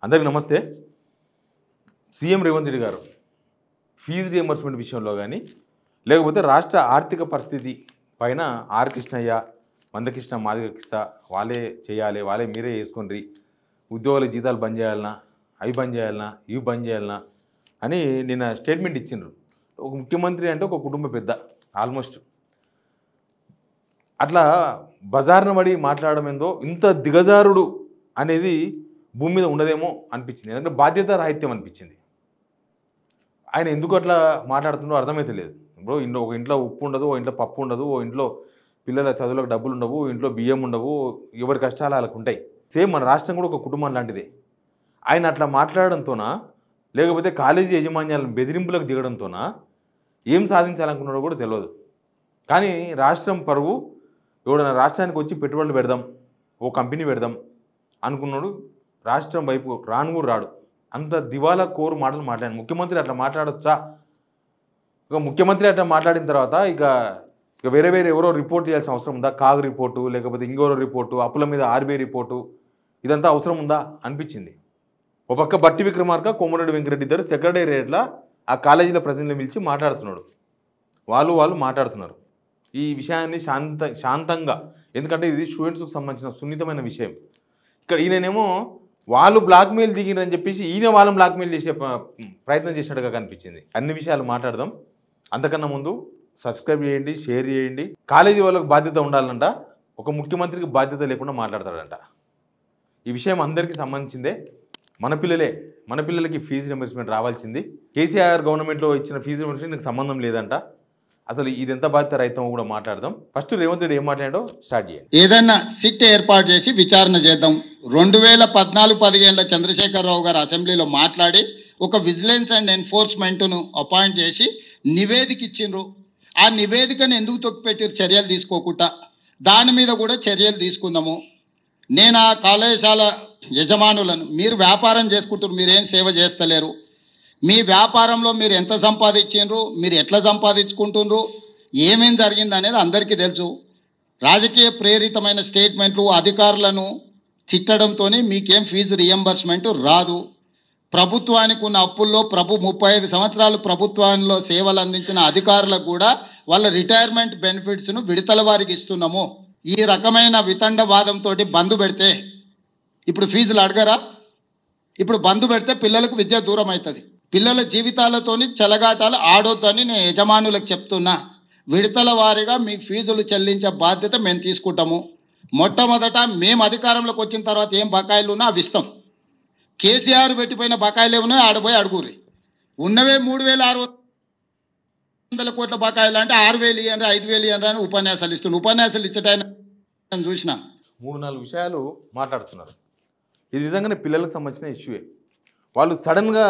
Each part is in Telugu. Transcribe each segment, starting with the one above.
అందరికీ నమస్తే. సీఎం రేవంత్ రెడ్డి గారు ఫీజు రియంబర్స్మెంట్ విషయంలో కానీ లేకపోతే రాష్ట్ర ఆర్థిక పరిస్థితి పైన ఆర్ కృష్ణయ్య, మందకృష్ణ, మాదిగ కిస్సా వాళ్ళే చేయాలి, వాళ్ళే మీరే వేసుకోండి, ఉద్యోగుల జీతాలు బంద్ చేయాలన్నా, అవి బంద్ చేయాలన్నా, ఇవి బంద్ చేయాలన్నా అని నిన్న స్టేట్మెంట్ ఇచ్చిండ్రు. ఒక ముఖ్యమంత్రి అంటే ఒక కుటుంబ పెద్ద ఆల్మోస్ట్ అట్లా బజార్న పడి మాట్లాడడం ఏందో ఇంత దిగజారుడు అనేది భూమి మీద ఉండదేమో అనిపించింది. ఎందుకంటే బాధ్యత రాహిత్యం అనిపించింది. ఆయన ఎందుకు అట్లా మాట్లాడుతుండో అర్థమైతే లేదు. ఇప్పుడు ఒక ఇంట్లో ఉప్పు ఉండదు, ఓ ఇంట్లో పప్పు ఉండదు, ఓ ఇంట్లో పిల్లల చదువులకు డబ్బులు ఉండవు, ఇంట్లో బియ్యం ఉండవు, ఎవరి కష్టాలు వాళ్ళకు ఉంటాయి. సేమ్ మన రాష్ట్రం కూడా ఒక కుటుంబం లాంటిదే. ఆయన అట్లా మాట్లాడడంతోనా లేకపోతే కాలేజీ యాజమాన్యాలను బెదిరింపులకు దిగడంతోనా ఏం సాధించాలనుకున్నాడో కూడా తెలియదు. కానీ రాష్ట్రం పరువు ఎవడైనా రాష్ట్రానికి వచ్చి పెట్టుబడులు పెడదాం, ఓ కంపెనీ పెడదాం అనుకున్నాడు, రాష్ట్రం వైపు రాను కూడా రాడు. అంత దివాలా కోరు మాటలు మాట్లాడాను. ముఖ్యమంత్రి అట్లా మాట్లాడొచ్చా? ఇక ముఖ్యమంత్రి అట్లా మాట్లాడిన తర్వాత ఇక వేరే ఎవరో రిపోర్ట్ చేయాల్సిన అవసరం ఉందా? కాగ్ రిపోర్టు, లేకపోతే ఇంకెవరో రిపోర్టు, అప్పుల మీద ఆర్బీఐ రిపోర్టు, ఇదంతా అవసరం ఉందా అనిపించింది. ఒక పక్క బట్టి విక్రమార్క, కోమరెడ్డి వెంకరెడ్డి ఇద్దరు సెక్రటేరియట్లో ఆ కాలేజీల ప్రతినిధులు పిలిచి మాట్లాడుతున్నాడు. వాళ్ళు మాట్లాడుతున్నారు ఈ విషయాన్ని శాంతంగా, ఎందుకంటే ఇది స్టూడెంట్స్కి సంబంధించిన సున్నితమైన విషయం. ఇక్కడ ఈయనేమో వాళ్ళు బ్లాక్మెయిల్ దిగిరని చెప్పేసి ఈయన వాళ్ళని బ్లాక్మెయిల్ చేసే ప్రయత్నం చేసినట్టుగా కనిపించింది. అన్ని విషయాలు మాట్లాడదాం. అంతకన్నా ముందు సబ్స్క్రైబ్ చేయండి, షేర్ చేయండి. కాలేజీ వాళ్ళకి బాధ్యత ఉండాలంట, ఒక ముఖ్యమంత్రికి బాధ్యత లేకుండా మాట్లాడతాడంట. ఈ విషయం అందరికీ సంబంధించిందే. మన పిల్లలకి ఫీజు రియంబర్స్మెంట్ రావాల్సింది. కేసీఆర్ గవర్నమెంట్లో ఇచ్చిన ఫీజు రియంబర్స్మెంట్ సంబంధం లేదంట. అసలు ఇది ఎంత బాధ్యత రైతమో కూడా మాట్లాడదాం. ఫస్ట్ రేవంత్ రెడ్డి ఏం మాట్లాడో స్టార్ట్ చేయండి. ఏదైనా సిట్ ఏర్పాటు చేసి విచారణ చేద్దాం. 2014-15 చంద్రశేఖరరావు గారు అసెంబ్లీలో మాట్లాడి ఒక విజిలెన్స్ అండ్ ఎన్ఫోర్స్మెంట్ను అపాయింట్ చేసి నివేదిక ఇచ్చిండ్రు. ఆ నివేదికను ఎందుకు తొక్కిపెట్టారు చర్యలు తీసుకోకుండా? దాని మీద కూడా చర్యలు తీసుకుందాము. నేను ఆ కళాశాల యజమానులను, మీరు వ్యాపారం చేసుకుంటున్నారు, మీరేం సేవ చేస్తలేరు, మీ వ్యాపారంలో మీరు ఎంత సంపాదించారు, మీరు ఎట్లా సంపాదించుకుంటున్నారు, ఏమేం జరిగింది అనేది అందరికీ తెలుసు. రాజకీయ ప్రేరితమైన స్టేట్మెంట్లు, అధికారులను తిట్టడంతో మీకేం ఫీజు రియంబర్స్మెంట్ రాదు. ప్రభుత్వానికి ఉన్న అప్పుల్లో 35 సంవత్సరాలు ప్రభుత్వంలో సేవలు అందించిన అధికారులకు కూడా వాళ్ళ రిటైర్మెంట్ బెనిఫిట్స్ను విడతల వారికి ఇస్తున్నాము. ఈ రకమైన వితండవాదంతో బంద్ పెడితే ఇప్పుడు ఫీజులు అడగరా? ఇప్పుడు బంద్ పెడితే పిల్లలకు విద్య దూరం అవుతుంది. పిల్లల జీవితాలతోని చెలగాటాలు ఆడొద్దని నేను యజమానులకు చెప్తున్నా. విడతల వారీగా మీకు ఫీజులు చెల్లించే బాధ్యత మేము తీసుకుంటాము. మొట్టమొదట మేము అధికారంలోకి వచ్చిన తర్వాత ఏం బకాయిలు ఉన్నా అవి ఇస్తాం. కేసీఆర్ పెట్టిపోయిన బకాయిలు ఏమున్నాయో ఆడపోయి అడుగురి. ఉన్నవే 3,600 కోట్ల బకాయిలు అంటే 6,000 ఇవ్వండి, 5,000 ఇవ్వండి అని ఉపన్యాసాలు ఇస్తున్నారు. ఉపన్యాసాలు ఇచ్చటాయన చూసిన 3-4 విషయాలు మాట్లాడుతున్నారు. ఇది నిజంగానే పిల్లలకు సంబంధించిన ఇష్యూయే. వాళ్ళు సడన్గా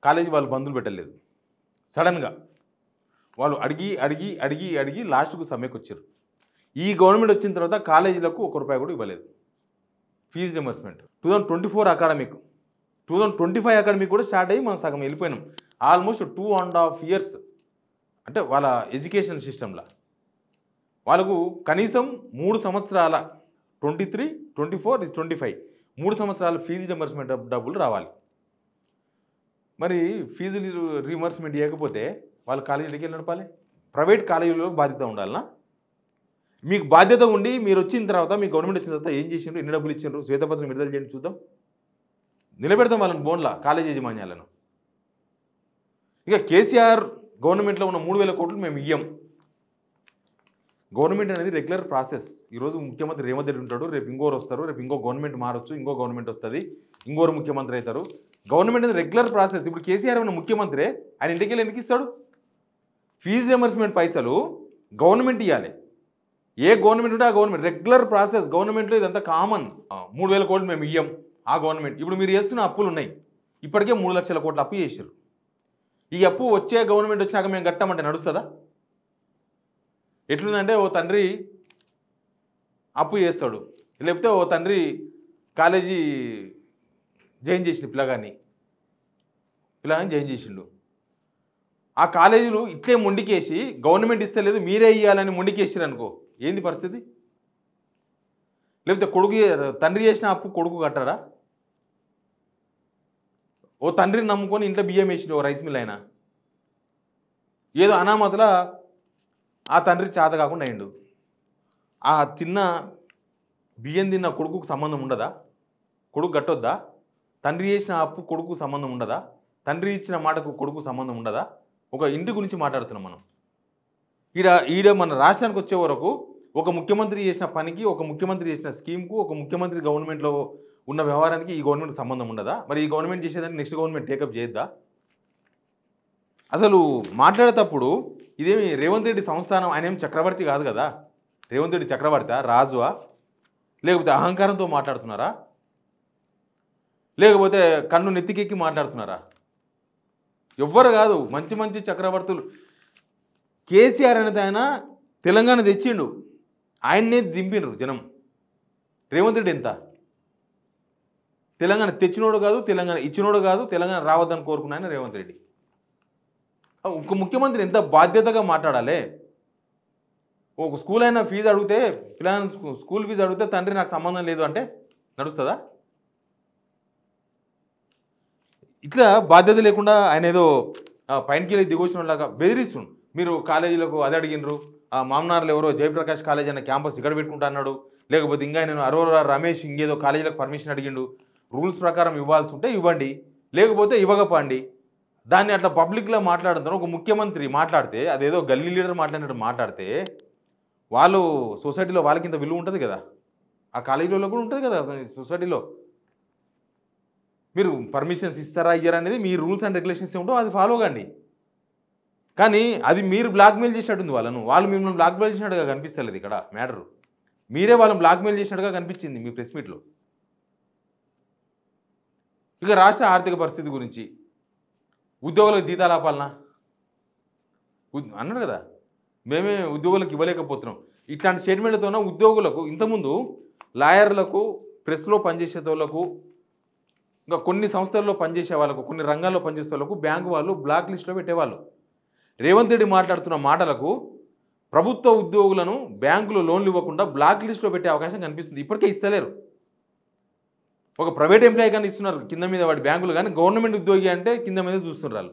కాలేజీ వాళ్ళు బంధువులు పెట్టలేదు. సడన్గా వాళ్ళు అడిగి లాస్ట్కు సమ్మెకు వచ్చారు. ఈ గవర్నమెంట్ వచ్చిన తర్వాత కాలేజీలకు ₹1 కూడా ఇవ్వలేదు ఫీజు రియంబర్స్మెంట్. 2024 అకాడమిక్, 2025 అకాడమిక్ కూడా స్టార్ట్ అయ్యి మనం సగం వెళ్ళిపోయినాం. Almost 2.5 years. అంటే వాళ్ళ ఎడ్యుకేషన్ సిస్టంలో వాళ్ళకు కనీసం 3 సంవత్సరాల 23, 24, 25 3 సంవత్సరాల ఫీజు రియంబర్స్మెంట్ డబ్బులు రావాలి. మరి ఫీజు రియంబర్స్మెంట్ ఇవ్వకపోతే వాళ్ళు కాలేజీలకి వెళ్ళి నడపాలి. ప్రైవేట్ కాలేజీలో బాధ్యత ఉండాలనా? మీకు బాధ్యత ఉండి మీరు వచ్చిన తర్వాత, మీ గవర్నమెంట్ వచ్చిన తర్వాత ఏం చేసిండ్రు, ఎన్ని డబ్బులు ఇచ్చిండ్రు, శ్వేతపత్రం విడుదల చేయండి చూద్దాం. నిలబెడతాం వాళ్ళని బోన్లా కాలేజీ యాజమాన్యాలను. ఇక కేసీఆర్ గవర్నమెంట్లో ఉన్న 3,000 కోట్లు మేము ఇయ్యం. గవర్నమెంట్ అనేది రెగ్యులర్ ప్రాసెస్. ఈరోజు ముఖ్యమంత్రి రేవంత్ రెడ్డి ఉంటాడు, రేపు ఇంకోరు వస్తారు, రేపు ఇంకో గవర్నమెంట్ మారచ్చు, ఇంకో గవర్నమెంట్ వస్తుంది, ఇంకోరు ముఖ్యమంత్రి అవుతారు. గవర్నమెంట్ అనేది రెగ్యులర్ ప్రాసెస్. ఇప్పుడు కేసీఆర్ ఉన్న ముఖ్యమంత్రి ఆయన ఇంటికి వెళ్ళి ఎందుకు ఇస్తాడు? ఫీజు రియంబర్స్మెంట్ పైసలు గవర్నమెంట్ ఇవ్వాలి. ఏ గవర్నమెంట్ ఉంటే ఆ గవర్నమెంట్ రెగ్యులర్ ప్రాసెస్. గవర్నమెంట్లో ఇదంతా కామన్. 3,000 కోట్లు మేము ఇయ్యం ఆ గవర్నమెంట్. ఇప్పుడు మీరు చేస్తున్న అప్పులు ఉన్నాయి, ఇప్పటికే 3 లక్షల కోట్ల అప్పు చేశారు. ఈ అప్పు వచ్చే గవర్నమెంట్ వచ్చినాక మేము కట్టామంటే నడుస్తుందా? ఎట్లుందంటే ఓ తండ్రి అప్పు చేస్తాడు, లేకపోతే ఓ తండ్రి కాలేజీ జాయిన్ చేసిండు, పిల్లగాన్ని జాయిన్ చేసిండు. ఆ కాలేజీలు ఇట్లే మొండికేసి గవర్నమెంట్ ఇస్తే లేదు మీరే ఇవ్వాలని మొండికేసారు అనుకో, ఏంది పరిస్థితి? లేకపోతే తండ్రి చేసిన అప్పు కొడుకు కట్టాడా? ఓ తండ్రిని నమ్ముకొని ఇంట్లో బియ్యం వేసిండు ఓ రైస్ మిల్ అయినా ఏదో అనామతల ఆ తండ్రి చేత కాకుండా అయిండు ఆ బియ్యం తిన్న కొడుకుకు సంబంధం ఉండదా కొడుకు గట్టొద్దా తండ్రి చేసిన అప్పు కొడుకు సంబంధం ఉండదా తండ్రి ఇచ్చిన మాటకు కొడుకు సంబంధం ఉండదా ఒక ఇంటి గురించి మాట్లాడుతున్నాం మనం ఈడ మన రాష్ట్రానికి వచ్చే వరకు ఒక ముఖ్యమంత్రి చేసిన పనికి ఒక ముఖ్యమంత్రి చేసిన స్కీమ్కు ఒక ముఖ్యమంత్రి గవర్నమెంట్లో ఉన్న వ్యవహారానికి ఈ గవర్నమెంట్ సంబంధం ఉండదా మరి ఈ గవర్నమెంట్ చేసేదానికి నెక్స్ట్ గవర్నమెంట్ టేకప్ చేయొద్దా అసలు మాట్లాడేటప్పుడు ఇదేమి రేవంత్ రెడ్డి సంస్థానం ఆయన ఏం చక్రవర్తి కాదు కదా రేవంత్ రెడ్డి చక్రవర్తి రాజువా లేకపోతే అహంకారంతో మాట్లాడుతున్నారా లేకపోతే కన్ను నెత్తికెక్కి మాట్లాడుతున్నారా ఎవ్వరు కాదు మంచి మంచి చక్రవర్తులు కేసీఆర్ అనేది ఆయన తెలంగాణ తెచ్చిండు ఆయన్నే దింపినరు జనం రేవంత్ రెడ్డి ఎంత తెలంగాణ తెచ్చినోడు కాదు తెలంగాణ ఇచ్చినోడు కాదు తెలంగాణ రావద్దని కోరుకున్నాయన రేవంత్ రెడ్డి ఒక ముఖ్యమంత్రి ఎంత బాధ్యతగా మాట్లాడాలి ఒక స్కూల్ అయినా ఫీజు అడిగితే పిల్లల స్కూల్ ఫీజు అడిగితే తండ్రి నాకు సంబంధం లేదు అంటే నడుస్తుందా ఇట్లా బాధ్యత లేకుండా ఆయన ఏదో పైనకి వెళ్ళి దిగొచ్చినలాగా బెదిరిస్తుండు మీరు కాలేజీలకు అది అడిగినరు మామనార్లు ఎవరో జయప్రకాష్ కాలేజ్ అన్న క్యాంపస్ ఇక్కడ పెట్టుకుంటా అన్నాడు లేకపోతే ఇంకా నేను అరోరా రమేష్ ఇంకేదో కాలేజీలకు పర్మిషన్ అడిగిండు రూల్స్ ప్రకారం ఇవ్వాల్సి ఉంటే ఇవ్వండి లేకపోతే ఇవ్వకపోండి దాన్ని అట్లా పబ్లిక్లో మాట్లాడుతున్నారు ఒక ముఖ్యమంత్రి మాట్లాడితే అదేదో గల్లీ లీడర్ మాట్లాడినట్టు మాట్లాడితే వాళ్ళు సొసైటీలో వాళ్ళకి ఇంత విలువ ఉంటుంది కదా ఆ కాలేజీలో కూడా ఉంటుంది కదా సొసైటీలో మీరు పర్మిషన్స్ ఇస్తారా ఇయ్యరా అనేది మీ రూల్స్ అండ్ రెగ్యులేషన్స్ ఏమిటో అది ఫాలో కండి కానీ అది మీరు బ్లాక్మెయిల్ చేసినట్టుంది వాళ్ళు మిమ్మల్ని బ్లాక్మెయిల్ చేసినట్టుగా కనిపిస్తలేదు ఇక్కడ మ్యాటరు మీరే వాళ్ళని బ్లాక్మెయిల్ చేసినట్టుగా కనిపించింది మీ ప్రెస్ మీట్లో ఇక రాష్ట్ర ఆర్థిక పరిస్థితి గురించి ఉద్యోగులకు జీతాలు ఆపాలనా అన్నాడు కదా మేమే ఉద్యోగులకు ఇవ్వలేకపోతున్నాం ఇట్లాంటి స్టేట్మెంట్తోనే ఉద్యోగులకు ఇంతకుముందు లాయర్లకు ప్రెస్లో పనిచేసే వాళ్ళకు ఇంకా కొన్ని సంస్థల్లో పనిచేసే వాళ్ళకు కొన్ని రంగాల్లో పనిచేసే వాళ్ళకు బ్యాంకు వాళ్ళు బ్లాక్ లిస్ట్లో పెట్టేవాళ్ళు రేవంత్ రెడ్డి మాట్లాడుతున్న మాటలకు ప్రభుత్వ ఉద్యోగులను బ్యాంకులు లోన్లు ఇవ్వకుండా బ్లాక్ లిస్ట్లో పెట్టే అవకాశం కనిపిస్తుంది ఇప్పటికే ఇస్తలేరు ఒక ప్రైవేట్ ఎంప్లాయీ కానీ ఇస్తున్నారు కింద మీద వాడి బ్యాంకులు కానీ గవర్నమెంట్ ఉద్యోగి అంటే కింద మీద చూస్తున్నారు వాళ్ళు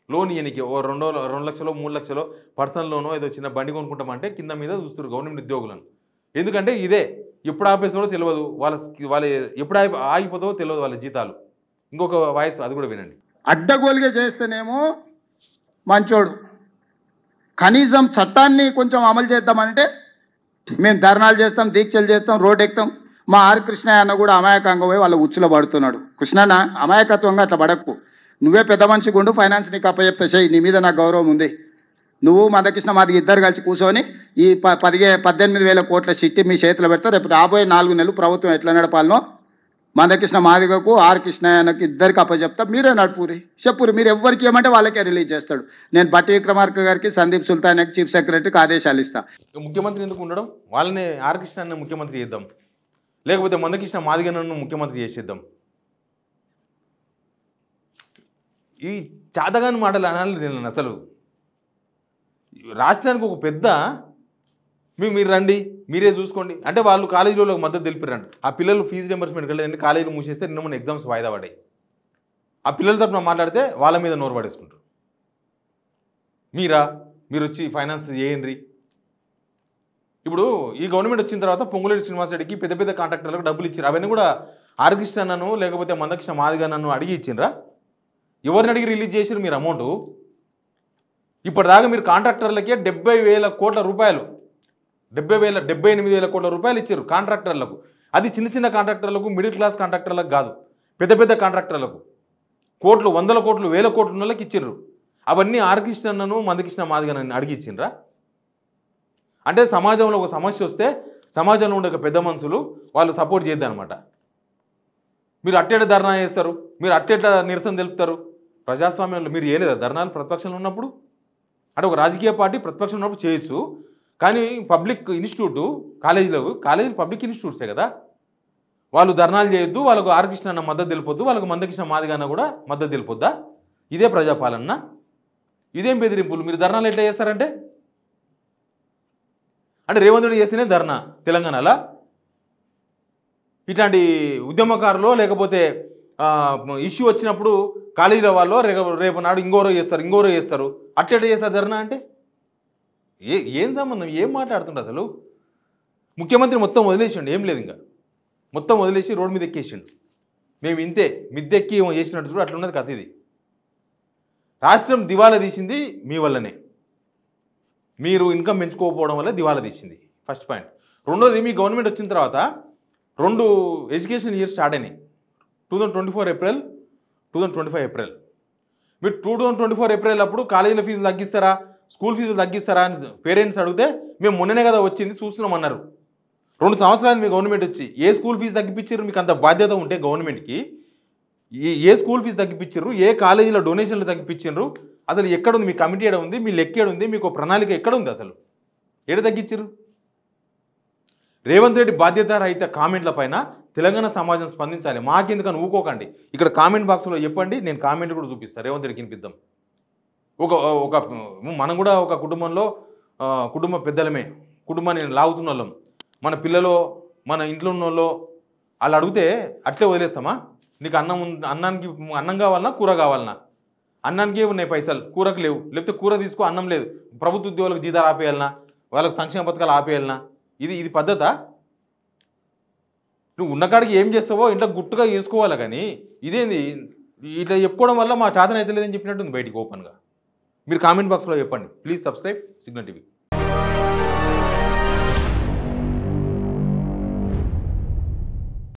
లోన్ ఇయనికి ఓ 2 లక్షలు 3 లక్షలు పర్సనల్ లోనో ఏదో చిన్న బండి కొనుక్కుంటామంటే కింద మీద చూస్తున్నారు గవర్నమెంట్ ఉద్యోగులను ఎందుకంటే ఇదే ఎప్పుడు ఆపేసాడో తెలియదు వాళ్ళ ఎప్పుడు ఆగిపోతుందో తెలియదు వాళ్ళ జీతాలు ఇంకొక వాయిస్ అది కూడా వినండి అడ్డగోలుగా చేస్తేనేమో మంచోడు కనీసం చట్టాన్ని కొంచెం అమలు చేద్దామంటే మేము ధర్నాలు చేస్తాం దీక్షలు చేస్తాం రోడ్ ఎక్కుతాం మా ఆర్ కృష్ణయ్య అన్న కూడా అమాయకంగా పోయి వాళ్ళ ఉచ్చులో పడుతున్నాడు కృష్ణన్న అమాయకత్వంగా అట్లా పడకు నువ్వే పెద్ద మనిషి గుండు ఫైనాన్స్ నీకు అప్పచెప్తే చెయ్యి నీ మీద నాకు గౌరవం ఉంది నువ్వు మందకృష్ణ మాది ఇద్దరు కలిసి కూర్చొని ఈ 18,000 కోట్ల చిట్టి మీ చేతిలో పెడతా రేపు రాబోయే 4 నెలలు ప్రభుత్వం ఎట్లా నడపాలనో మందకృష్ణ మాదిగకు ఆర్ కృష్ణయ్యకు ఇద్దరికి అప్పచెప్తా మీరే నడుపురి చెప్పురి మీరు ఎవరికి ఏమంటే వాళ్ళకే రిలీజ్ చేస్తాడు నేను బట్టి విక్రమార్క గారికి సందీప్ సుల్తాన్ చీఫ్ సెక్రటరీకి ఆదేశాలు ఇస్తా ముఖ్యమంత్రి ఎందుకు ఉండడం వాళ్ళని ఆర్ కృష్ణ ముఖ్యమంత్రి చేద్దాం లేకపోతే మందకృష్ణ మాదిగనను ముఖ్యమంత్రి చేసేద్దాం ఈ చాతగాని మాటలు అనాలి నేను అసలు రాష్ట్రానికి ఒక పెద్ద మీరు రండి మీరే చూసుకోండి అంటే వాళ్ళు కాలేజీలో మద్దతు తెలిపారంట ఆ పిల్లలు ఫీజు రింబర్స్మెంట్కి వెళ్ళేదంటే కాలేజీలు మూసేస్తే నిన్న ఎగ్జామ్స్ వాయిదా పడ్డాయి ఆ పిల్లల తరపున మాట్లాడితే వాళ్ళ మీద నోరు పడేసుకుంటారు మీరు వచ్చి ఫైనాన్స్ చేయండి ఇప్పుడు ఈ గవర్నమెంట్ వచ్చిన తర్వాత పొంగులేటి శ్రీనివాసరెడ్డికి పెద్ద పెద్ద కాంట్రాక్టర్లకు డబ్బులు ఇచ్చారు అవన్నీ కూడా ఆర్ కృష్ణను లేకపోతే మందకృష్ణ మాదిగా నన్ను అడిగి ఇచ్చిండ్రా ఎవరిని అడిగి రిలీజ్ చేసారు మీరు అమౌంట్ ఇప్పటిదాకా మీరు కాంట్రాక్టర్లకే 70,000 కోట్ల రూపాయలు 78,000 కోట్ల రూపాయలు ఇచ్చారు కాంట్రాక్టర్లకు అది చిన్న చిన్న కాంట్రాక్టర్లకు మిడిల్ క్లాస్ కాంట్రాక్టర్లకు కాదు పెద్ద పెద్ద కాంట్రాక్టర్లకు కోట్లు 100 కోట్లు 1000 కోట్ల వాళ్ళకి ఇచ్చారు అవన్నీ ఆర్ కృష్ణను మందకృష్ణ మాదిగా నన్ను అడిగి ఇచ్చిండ్రా అంటే సమాజంలో ఒక సమస్య వస్తే సమాజంలో ఉండే పెద్ద మనుషులు వాళ్ళు సపోర్ట్ చేద్దారనమాట మీరు అట్టేట ధర్నా చేస్తారు మీరు అట్టేట నిరసన తెలుపుతారు ప్రజాస్వామ్యంలో మీరు చేయలేదా ధర్నాలు ప్రతిపక్షంలో ఉన్నప్పుడు అంటే ఒక రాజకీయ పార్టీ ప్రతిపక్షంలో ఉన్నప్పుడు చేయొచ్చు కానీ పబ్లిక్ ఇన్స్టిట్యూట్ కాలేజీలు పబ్లిక్ ఇన్స్టిట్యూట్సే కదా వాళ్ళు ధర్నాలు చేయొద్దు వాళ్ళకు ఆర్ కృష్ణ అన్న మద్దతు తెలిపొద్దు వాళ్ళకు మందకృష్ణ మాదిగన్న కూడా మద్దతు తెలిపొద్దా ఇదే ప్రజాపాలన ఇదేం బెదిరింపులు మీరు ధర్నాలు ఎట్లా చేస్తారంటే అంటే రేవంత్ రెడ్డి చేస్తేనే ధర్నా తెలంగాణలో ఇట్లాంటి ఉద్యమకారులు లేకపోతే ఇష్యూ వచ్చినప్పుడు కాలేజీల వాళ్ళు రేపు నాడు ఇంకోరో చేస్తారు అట్లా చేస్తారు ధర్నా అంటే ఏం సంబంధం, ఏం మాట్లాడుతుండ్రు అసలు? ముఖ్యమంత్రి మొత్తం వదిలేసిండు, ఏం లేదు ఇంకా మొత్తం వదిలేసి రోడ్డు మీద ఎక్కేసిండు. మేము ఇంతే మిద్దెక్కి చేసినట్టు చూడు, అట్లున్నది కథ. ఇది రాష్ట్రం దివాలా తీసింది మీ వల్లనే, మీరు ఇన్కమ్ పెంచుకోకపోవడం వల్ల దివాలా తీసింది, ఫస్ట్ పాయింట్. రెండోది, మీ గవర్నమెంట్ వచ్చిన తర్వాత 2 ఎడ్యుకేషన్ ఇయర్స్ స్టార్ట్ అయినాయి. 2024 ఏప్రిల్, 2025 ఏప్రిల్. మీరు 2024 ఏప్రిల్ అప్పుడు కాలేజీల ఫీజులు తగ్గిస్తారా, స్కూల్ ఫీజులు తగ్గిస్తారా అని పేరెంట్స్ అడిగితే మేము మొన్ననే కదా వచ్చింది చూస్తున్నాం అన్నారు. 2 సంవత్సరాలు మీ గవర్నమెంట్ వచ్చి ఏ స్కూల్ ఫీజు తగ్గిపించారు? మీకు అంత బాధ్యత ఉంటే గవర్నమెంట్కి ఏ స్కూల్ ఫీజు తగ్గిపించారు, ఏ కాలేజీలో డొనేషన్లు తగ్గిపించారు, అసలు ఎక్కడుంది మీ కమిటీ? ఎక్కడ ఉంది మీ లెక్క? ఏడుంది మీకు ప్రణాళిక? ఎక్కడ ఉంది అసలు? ఏడ తగ్గించారు? రేవంత్ రెడ్డి బాధ్యత రహిత కామెంట్ల పైన తెలంగాణ సమాజం స్పందించాలి. మాకెందుకని ఊకోకండి. ఇక్కడ కామెంట్ బాక్స్లో చెప్పండి, నేను కామెంట్ కూడా చూపిస్తాను, రేవంత్ రెడ్డికి వినిపిద్దాం. ఒక మనం కూడా ఒక కుటుంబంలో కుటుంబ పెద్దలమే, కుటుంబాన్ని లాగుతున్న వాళ్ళం. మన పిల్లలు, మన ఇంట్లో ఉన్న వాళ్ళు వాళ్ళు అడిగితే అట్లే వదిలేస్తామా? నీకు అన్నం కావాలన్నా కూర కావాలన్నా? అన్నానికి ఉన్నాయి పైసలు, కూరకు లేవు, లేకపోతే కూర తీసుకో అన్నం లేదు, ప్రభుత్వ ఉద్యోగులకు జీతాలు ఆపేయాలన్నా, వాళ్ళకి సంక్షేమ పథకాలు ఆపేయాలన్నా? ఇది పద్ధత? నువ్వు ఉన్నకాడికి ఏం చేస్తావో ఇంట్లో గుట్టుగా చేసుకోవాలి, కానీ ఇదేంది ఇట్లా చెప్పుకోవడం వల్ల మా చేతన అయితే లేదని చెప్పినట్టుంది బయటికి ఓపెన్గా. మీరు కామెంట్ బాక్స్లో చెప్పండి. Please subscribe signal TV.